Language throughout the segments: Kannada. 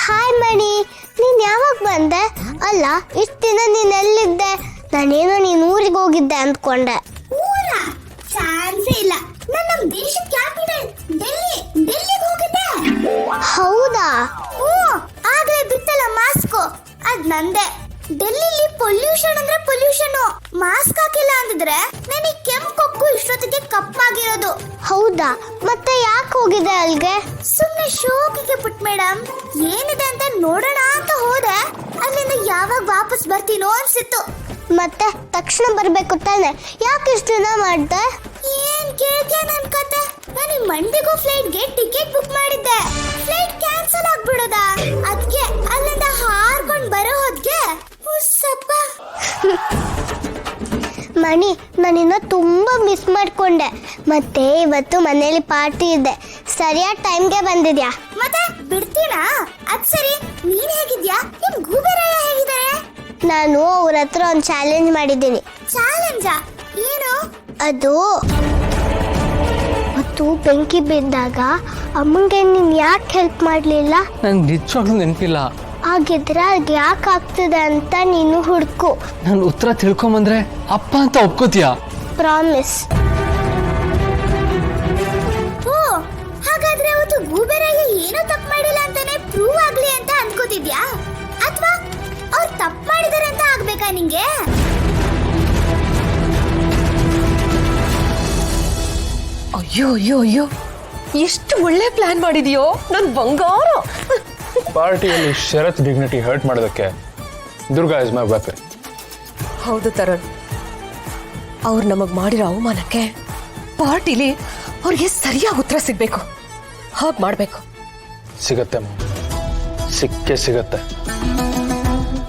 ಹಾಯ್ ಮಣಿ, ನೀನ್ ಯಾವಾಗ ಬಂದೆ? ಅಲ್ಲ, ಇಷ್ಟು ದಿನ ನೀನ್ ಎಲ್ಲಿದ್ದೆ? ನಾನೇನೋ ನೀನ್ ಊರಿಗೆ ಹೋಗಿದ್ದೆ ಅಂದ್ಕೊಂಡೆ. ಚಾನ್ಸೇ ಇಲ್ಲ. ನಾನು ನಮ್ಮ ದೇಶದ ಕ್ಯಾಪಿಟಲ್ ಡೆಲ್ಲಿಗೆ ಹೋಗಿದ್ದೆ. ಹೌದಾ? ಆಗ್ಲೇ ಬಿತ್ತಲ್ಲ ಮಾಸ್ಕ್, ಅದ್ ನಂದೆ. ಡೆಲ್ಲಿಲಿ ಪೊಲ್ಯೂಷನ್ ಅಂದ್ರೆ ಪೊಲ್ಯೂಷನ್. ಮಾಸ್ಕ್ ಹಾಕಿಲ್ಲ ಅಂದಿದ್ರೆ ನನಗೆ ಕೆಂಪು ಕೊಕ್ಕು ಇಷ್ಟೊತ್ತಿಗೆ ಕಪ್ಪಾಗಿರೋದು. ಹೌದಾ? ಮತ್ತೆ ಯಾಕೆ ಹೋಗಿದೆ ಅಲ್ಗೆ? ಸುಮ್ನೆ ಶೋಕಿಗೆ ಪುಟ್ ಮೇಡಮ್, ಏನಿದೆ ಅಂತ ನೋಡೋಣ ಅಂತ ಹೋದೆ. ಅಲ್ಲಿಂದ ಯಾವಾಗ ವಾಪಸ್ ಬರ್ತೀನೋ ಅನ್ಸಿತ್ತು. ಮತ್ತೆ ತಕ್ಷಣ ಬರ್ಬೇಕು ತಾನೆ, ಯಾಕೆ ಇಷ್ಟು ದಿನ ಮಾಡ್ದೆ? ಏನ್ ಕೇಳ್ತೀಯ ನನ್ ಕತೆ? ನಾನು ಮಂಡಿಗೂ ಫ್ಲೈಟ್ಗೆ ಟಿಕೆಟ್ ಬುಕ್ ಮಾಡಿದ್ದೆ. ಫ್ಲೈಟ್ ಕ್ಯಾನ್ಸಲ್ ಆಗ್ಬಿಡೋದ, ಅದಕ್ಕೆ ಅಲ್ಲಿಂದ ಹಾರ್ಕೊಂಡ್ ಬರೋ ಹೊತ್ಗೆ ಹುಸ್ಸಪ್ಪ. ಮಣಿ, ನಾನಿನ್ನ ತುಂಬಾ ಮಿಸ್ ಮಾಡ್ಕೊಂಡೆ. ಮತ್ತೆ ಇವತ್ತು ಮನೇಲಿ ಪಾರ್ಟಿ ಇದೆ, ಸರಿಯಾದ ಟೈಮ್ಗೆ ಬಂದಿದ್ಯಾ. ಮತ್ತೆ ಬಿಡ್ತೀನಾ? ಅದ್ ಸರಿ, ನೀನ್ ಹೇಗಿದ್ಯಾ? ನಿಮ್ ಗೂಬೆರಾಯ ಹೇಗಿದ್ದಾರೆ? ನಾನು ಅವ್ರ ಹತ್ರ ಒಂದು ಚಾಲೆಂಜ್ ಮಾಡಿದ್ದೀನಿ. ಚಾಲೆಂಜಾ? ಏನು? ಅದು ಮತ್ತು ಬೆಂಕಿ ಬಿದ್ದಾಗ ಅಮ್ಮಂಗೆ ನೀನು ಯಾಕೆ ಹೆಲ್ಪ್ ಮಾಡಲಿಲ್ಲ? ನಂಗೆ ನಿಜವಾಗ್ಲೂ ನೆನಪಿಲ್ಲ. ಹಾಗಿದ್ರೆ ಅದು ಯಾಕೆ ಆಗ್ತದೆ ಅಂತ ನೀನು ಹುಡುಕು. ನಾನು ಉತ್ತರ ತಿಳ್ಕೊಂಬಂದ್ರೆ ಅಪ್ಪ ಅಂತ ಒಪ್ಕೋತೀಯಾ? ಪ್ರಾಮಿಸ್. ಓ, ಹಾಗಾದ್ರೆ ಅವತ್ತು ಗೂಬೆರಾಯ ಏನೋ ತಪ್ಪು ಮಾಡಿಲ್ಲ ಅಂತಾನೆ ಪ್ರೂವ್ ಆಗ್ಲಿ ಅಂತ ಅನ್ಕೋತಿದ್ಯಾ? ಅಥವಾ ಅವ್ರು ತಪ್ಪು ಮಾಡಿದಾರೆ ಅಂತ ಆಗ್ಬೇಕಾ ನಿಂಗೆ? ಅಯ್ಯೋ ಅಯ್ಯೋ ಅಯ್ಯೋ, ಎಷ್ಟು ಒಳ್ಳೆ ಪ್ಲಾನ್ ಮಾಡಿದೀಯೋ ನನ್ ಬಂಗಾರ. ಪಾರ್ಟಿಯಲ್ಲಿ ಶರತ್ ಡಿಗ್ನಿಟಿ ಹರ್ಟ್ ಮಾಡೋದಕ್ಕೆ ದುರ್ಗಾ ಇಸ್ ಮೈ ವೆಪನ್. ಹೌದು ತರುಣ್, ಅವ್ರು ನಮಗ್ ಮಾಡಿರೋ ಅವಮಾನಕ್ಕೆ ಪಾರ್ಟಿಲಿ ಅವ್ರಿಗೆ ಸರಿಯಾಗಿ ಉತ್ತರ ಸಿಗ್ಬೇಕು. ಹಾಗೆ ಮಾಡ್ಬೇಕು. ಸಿಗತ್ತೆ ಮಾಮ್, ಸಿಕ್ಕೇ ಸಿಗತ್ತೆ.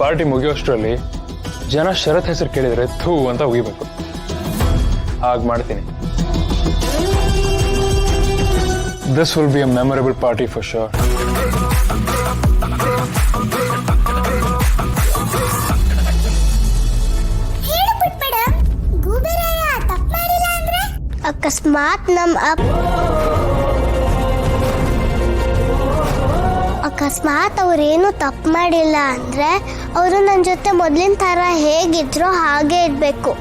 ಪಾರ್ಟಿ ಮುಗಿಯೋಷ್ಟರಲ್ಲಿ ಜನ ಶರತ್ ಹೆಸರು ಕೇಳಿದ್ರೆ ಥೂ ಅಂತ ಉಗಿಬೇಕು. ಹಾಗೆ ಮಾಡ್ತೀನಿ. This will be a memorable party for sure. ಹೇಳು ಪುಟ್ ಮೇಡಮ್, ಗೂಬೆರಾಯ ತಪ್ಪು ಮಾಡಿಲ್ಲ ಅಂದ್ರೆ? ಅಕಸ್ಮಾತ್ ಅವ್ರೇನು ತಪ್ಪು ಮಾಡಿಲ್ಲ ಅಂದ್ರೆ ಅವರು ನನ್ನ ಜೊತೆ ಮೊದಲಿನ ಥರ ಹೇಗಿದ್ರೋ ಹಾಗೆ ಇರಬೇಕು.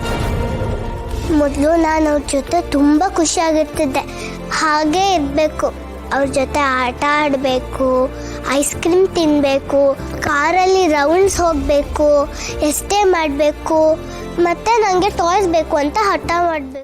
ಮೊದಲು ನಾನು ಅವ್ರ ಜೊತೆ ತುಂಬ ಖುಷಿಯಾಗಿರ್ತಿದ್ದೆ, ಹಾಗೇ ಇರಬೇಕು. ಅವ್ರ ಜೊತೆ ಆಟ ಆಡಬೇಕು, ಐಸ್ ಕ್ರೀಮ್ ತಿನ್ನಬೇಕು, ಕಾರಲ್ಲಿ ರೌಂಡ್ಸ್ ಹೋಗಬೇಕು, ಎಷ್ಟೇ ಮಾಡಬೇಕು, ಮತ್ತು ನನಗೆ ಟಾಯ್ಸ್ ಬೇಕು ಅಂತ ಹಠ ಮಾಡಬೇಕು.